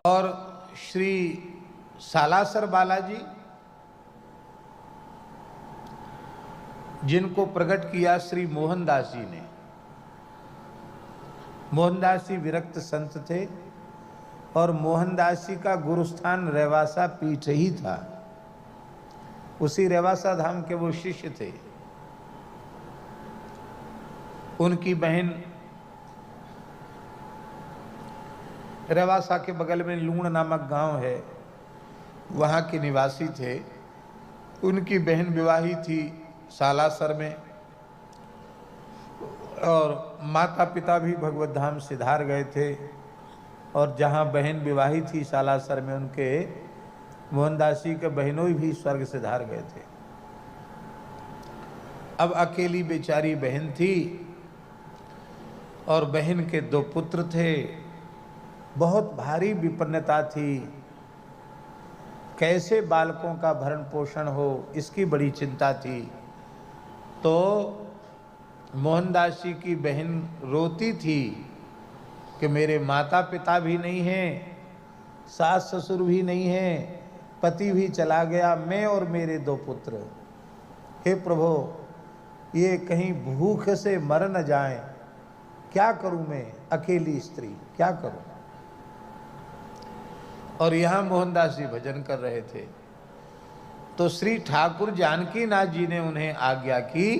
और श्री सालासर बालाजी, जिनको प्रकट किया श्री मोहनदास जी ने। मोहनदास जी विरक्त संत थे और मोहनदास जी का गुरुस्थान रेवासा पीठ ही था। उसी रेवासा धाम के वो शिष्य थे। उनकी बहन रेवासा के बगल में लूण नामक गांव है, वहाँ के निवासी थे। उनकी बहन विवाही थी सालासर में, और माता पिता भी भगवत धाम सिधार गए थे। और जहाँ बहन विवाही थी सालासर में, उनके मोहनदास जी के बहनों भी स्वर्ग सिधार गए थे। अब अकेली बेचारी बहन थी और बहन के 2 पुत्र थे। बहुत भारी विपन्नता थी, कैसे बालकों का भरण पोषण हो, इसकी बड़ी चिंता थी। तो मोहनदास जी की बहन रोती थी कि मेरे माता पिता भी नहीं हैं, सास ससुर भी नहीं हैं, पति भी चला गया, मैं और मेरे 2 पुत्र। हे प्रभु, ये कहीं भूख से मर न जाएं, क्या करूं मैं, अकेली स्त्री क्या करूं। और यहाँ मोहनदास जी भजन कर रहे थे, तो श्री ठाकुर जानकी नाथ जी ने उन्हें आज्ञा की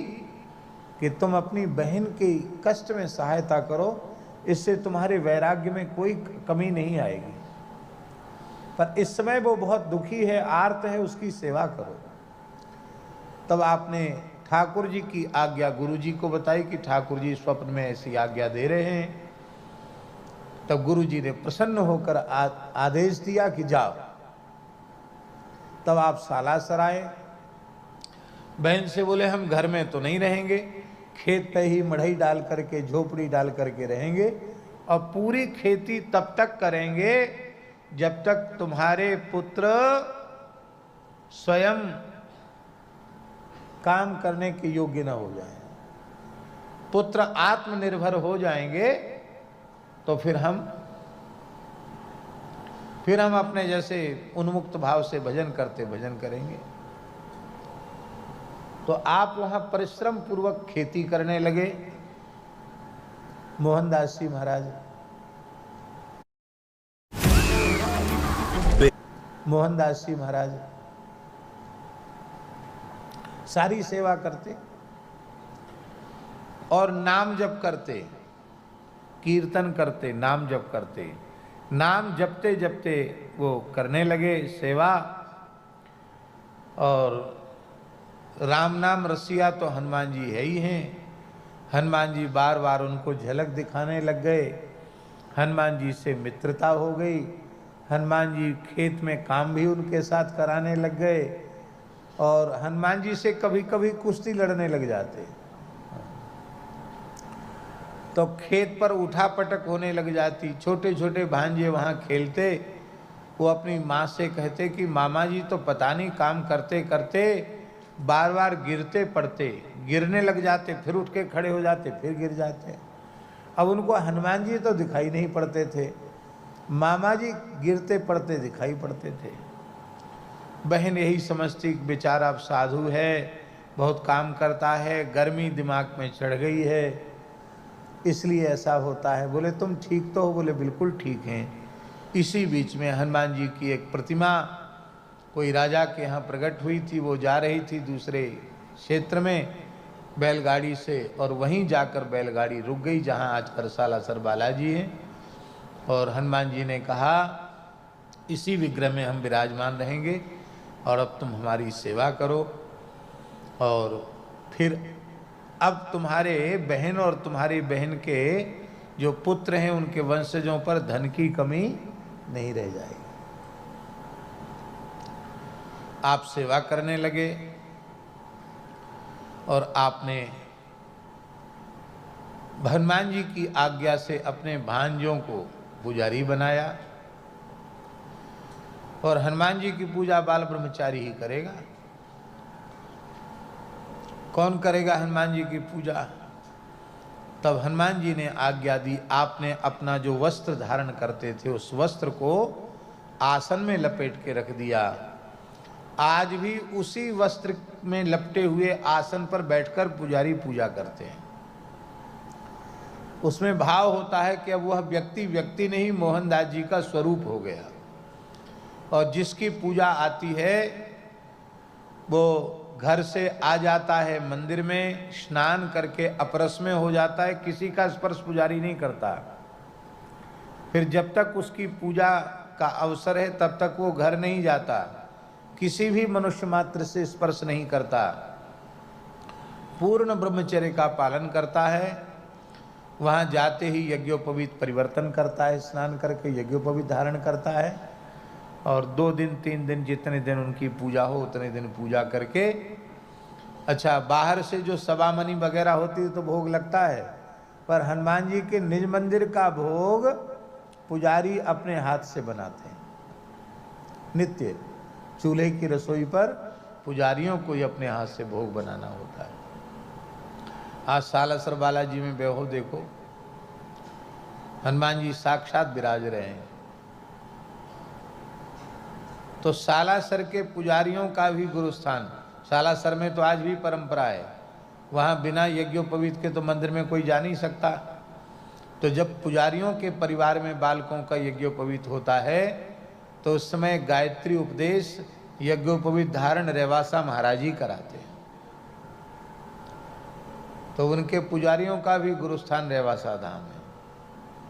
कि तुम अपनी बहन की कष्ट में सहायता करो, इससे तुम्हारे वैराग्य में कोई कमी नहीं आएगी। पर इस समय वो बहुत दुखी है, आर्त है, उसकी सेवा करो। तब आपने ठाकुर जी की आज्ञा गुरु जी को बताई कि ठाकुर जी स्वप्न में ऐसी आज्ञा दे रहे हैं। तब गुरु जी ने प्रसन्न होकर आदेश दिया कि जाओ। तब आप सालासर आए। बहन से बोले हम घर में तो नहीं रहेंगे, खेत पे ही मढ़ई डाल करके, झोपड़ी डाल करके रहेंगे, और पूरी खेती तब तक करेंगे जब तक तुम्हारे पुत्र स्वयं काम करने के योग्य न हो जाएं। पुत्र आत्मनिर्भर हो जाएंगे तो फिर हम अपने जैसे उन्मुक्त भाव से भजन करते भजन करेंगे। तो आप वहां परिश्रम पूर्वक खेती करने लगे। मोहनदास जी महाराज सारी सेवा करते और नाम जप करते, कीर्तन करते, नाम जप करते। नाम जपते जपते वो करने लगे सेवा। और राम नाम रसिया तो हनुमान जी है ही हैं। हनुमान जी बार बार उनको झलक दिखाने लग गए। हनुमान जी से मित्रता हो गई। हनुमान जी खेत में काम भी उनके साथ कराने लग गए, और हनुमान जी से कभी कभी कुश्ती लड़ने लग जाते। तो खेत पर उठापटक होने लग जाती। छोटे छोटे भांजे वहाँ खेलते। वो अपनी माँ से कहते कि मामा जी तो पता नहीं काम करते करते बार बार गिरते पड़ते, गिरने लग जाते, फिर उठ के खड़े हो जाते, फिर गिर जाते। अब उनको हनुमान जी तो दिखाई नहीं पड़ते थे, मामा जी गिरते पड़ते दिखाई पड़ते थे। बहन यही समझती बेचारा अब साधु है, बहुत काम करता है, गर्मी दिमाग में चढ़ गई है, इसलिए ऐसा होता है। बोले तुम ठीक तो हो? बोले बिल्कुल ठीक हैं। इसी बीच में हनुमान जी की एक प्रतिमा कोई राजा के यहाँ प्रकट हुई थी। वो जा रही थी दूसरे क्षेत्र में बैलगाड़ी से, और वहीं जाकर बैलगाड़ी रुक गई जहाँ आज सालासर बालाजी हैं। और हनुमान जी ने कहा इसी विग्रह में हम विराजमान रहेंगे, और अब तुम हमारी सेवा करो। और फिर अब तुम्हारे बहन और तुम्हारी बहन के जो पुत्र हैं उनके वंशजों पर धन की कमी नहीं रह जाएगी। आप सेवा करने लगे, और आपने हनुमान जी की आज्ञा से अपने भांजों को पुजारी बनाया। और हनुमान जी की पूजा बाल ब्रह्मचारी ही करेगा। कौन करेगा हनुमान जी की पूजा? तब हनुमान जी ने आज्ञा दी, आपने अपना जो वस्त्र धारण करते थे उस वस्त्र को आसन में लपेट के रख दिया। आज भी उसी वस्त्र में लपटे हुए आसन पर बैठकर पुजारी पूजा करते हैं। उसमें भाव होता है कि अब वह व्यक्ति व्यक्ति नहीं, मोहनदास जी का स्वरूप हो गया। और जिसकी पूजा आती है वो घर से आ जाता है, मंदिर में स्नान करके अपरस में हो जाता है, किसी का स्पर्श पुजारी नहीं करता। फिर जब तक उसकी पूजा का अवसर है तब तक वो घर नहीं जाता, किसी भी मनुष्य मात्र से स्पर्श नहीं करता, पूर्ण ब्रह्मचर्य का पालन करता है। वहाँ जाते ही यज्ञोपवीत परिवर्तन करता है, स्नान करके यज्ञोपवीत धारण करता है, और 2 दिन 3 दिन जितने दिन उनकी पूजा हो उतने दिन पूजा करके, अच्छा बाहर से जो सवामनी वगैरह होती है तो भोग लगता है, पर हनुमान जी के निज मंदिर का भोग पुजारी अपने हाथ से बनाते हैं। नित्य चूल्हे की रसोई पर पुजारियों को ही अपने हाथ से भोग बनाना होता है। आज सालासर बालाजी में बेहो देखो, हनुमान जी साक्षात विराज रहे हैं। तो सालासर के पुजारियों का भी गुरुस्थान, सालासर में तो आज भी परंपरा है, वहाँ बिना यज्ञोपवीत के तो मंदिर में कोई जा नहीं सकता। तो जब पुजारियों के परिवार में बालकों का यज्ञोपवीत होता है तो उस समय गायत्री उपदेश, यज्ञोपवीत धारण रेवासा महाराज ही कराते हैं। तो उनके पुजारियों का भी गुरुस्थान रेवासा धाम है।